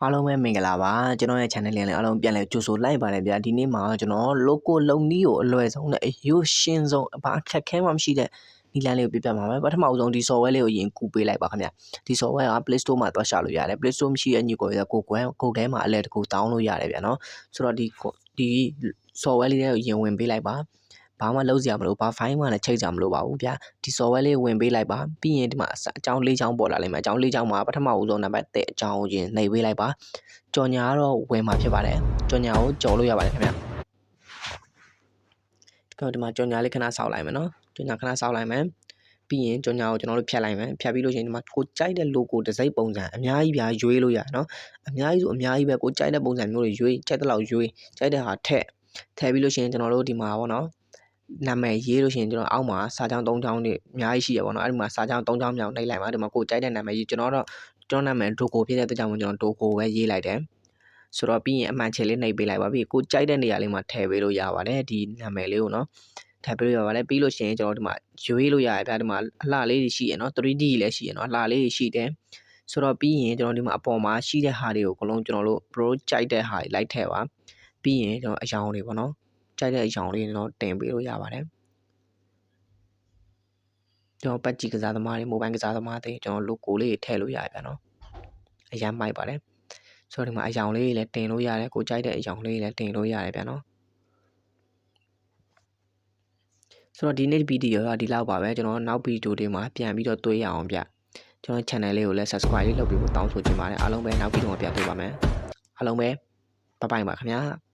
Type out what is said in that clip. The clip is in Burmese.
အားလုံးပဲမင်္ဂလာပါကျွန်တော်ရဲ့ channel လေးလည်းအားလုံးပြန်လည်ကြိုဆိုလိုက်ပါတယ်ဗျာဒီနေ့မှာကျွန်တော် logo လုံနည်းကိုအလွယ်ဆုံးနဲ့အရိုးရှင်းဆုံးအဘာအခက်ခဲမှမရှိတဲ့ဒီလမ်းလေးကိုပြပြမှာပဲပထမအဆုံးဒီ software လေးကိုရင်ကူပေးလိုက်ပါခင်ဗျဒီ software က Play Store မှာသွားရှာလို့ရတယ် Play Store မရှိတဲ့ညီကိုကိုထဲမှာအလဲတကူတောင်းလို့ရတယ်ဗျာနော်ဆိုတော့ဒီ software လေးကိုရင်ဝင်ပေးလိုက်ပါဘာမှလုပ်စရာမလိုဘာ file မှလည်းချိန်စရာမလိုပါဘူးဗျာဒီ software လေးဝင်ပေးလိုက်ပါပြီးရင်ဒီမှာအကြောင်း၄ချောင်းပေါ်လာလိမ့်မယ်အကြောင်း၄ချောင်းမှာပထမဦးဆုံးနံပါတ်1အကြောင်းကိုနှိပ်ပေးလိုက်ပါကြော်ညာကတော့ဝင်မှာဖြစ်ပါတယ်ကြော်ညာကိုကြော်လို့ရပါတယ်ခင်ဗျဒီမှာကြော်ညာလေးခဏဆောက်လိုက်မယ်နော်ကြော်ညာခဏဆောက်လိုက်မယ်ပြီးရင်ကြော်ညာကိုကျွန်တော်တို့ဖြတ်လိုက်မယ်ဖြတ်ပြီးလို့ရှိရင်ဒီမှာကိုကြိုက်တဲ့ logo တစ်စိပ်ပုံစံအများကြီးပြရွေးလို့ရတယ်နော်အများကြီးဆိုအများကြီးပဲကိုကြိုက်တဲ့ပုံစံမျိုးတွေရွေးကြိုက်တဲ့လောက်ရွေးကြိုက်တဲ့ဟာထည့်ပြီးလို့ရှိရင်ကျွန်တော်တို့ဒီမှာပေါ့နော်နာမည်ရေးလို့ရှိရင်ကျွန်တော်အောက်မှာစာကြောင်း3ချောင်းတွေအများကြီးရှိရပါတော့အဲ့ဒီမှာစာကြောင်း3ချောင်းမြောက်နှိပ်လိုက်ပါဒီမှာကိုကြိုက်တဲ့နာမည်ရေးကျွန်တော်နာမည်ဒိုကိုဖြစ်တဲ့အတွက်ကြောင့်ကျွန်တော်ဒိုကိုပဲရေးလိုက်တယ်ဆိုတော့ပြီးရင်အမှန်ချေလေးနှိပ်ပေးလိုက်ပါပြီကိုကြိုက်တဲ့နေရာလေးမှာထည့်ပေးလို့ရပါတယ်ဒီနာမည်လေးကိုနော်ထည့်ပေးလို့ရပါတယ်ပြီးလို့ရှိရင်ကျွန်တော်ဒီမှာရွေးလို့ရတယ်ဗျာဒီမှာအလှလေးတွေရှိရနော် 3D လည်းရှိရနော်အလှလေးတွေရှိတယ်ဆိုတော့ပြီးရင်ကျွန်တော်ဒီမှာအပေါ်မှာရှိတဲ့ဟာတွေကိုအကုန်လုံးကျွန်တော်တို့ pro ကြိုက်တဲ့ဟာတွေလိုက်ထည့်ပါပြီးရင်ကျွန်တော်အယောင်တွေပေါ့နော်ကြိုက်တဲ့အယောင်လေးတွေတော့တင်ပေးလို့ရပါတယ်ကျွန်တော်ပတ်ကြည့်ကစားသမားတွေ mobile ကစားသမားတွေကျွန်တော် logo လေးထည့်လို့ရဗျာနော်အရန်မိုက်ပါတယ်ဆိုတော့ဒီမှာအယောင်လေးလည်းတင်လို့ရတယ်ကိုကြိုက်တဲ့အယောင်လေးလည်းတင်လို့ရတယ်ဗျာနော်ဆိုတော့ဒီနေ့ဗီဒီယိုကဒီလောက်ပါပဲကျွန်တော်နောက်ဗီဒီယိုတွေမှာပြန်ပြီးတော့တွေ့ရအောင်ဗျကျွန်တော် channel လေးကိုလည်း subscribe လေးလုပ်ပြီးတောင်းဆိုချင်ပါတယ်အားလုံးပဲနောက်ဗီဒီယိုမှာပြန်တွေ့ပါမယ်အားလုံးပဲbye bye ပါခင်ဗျာ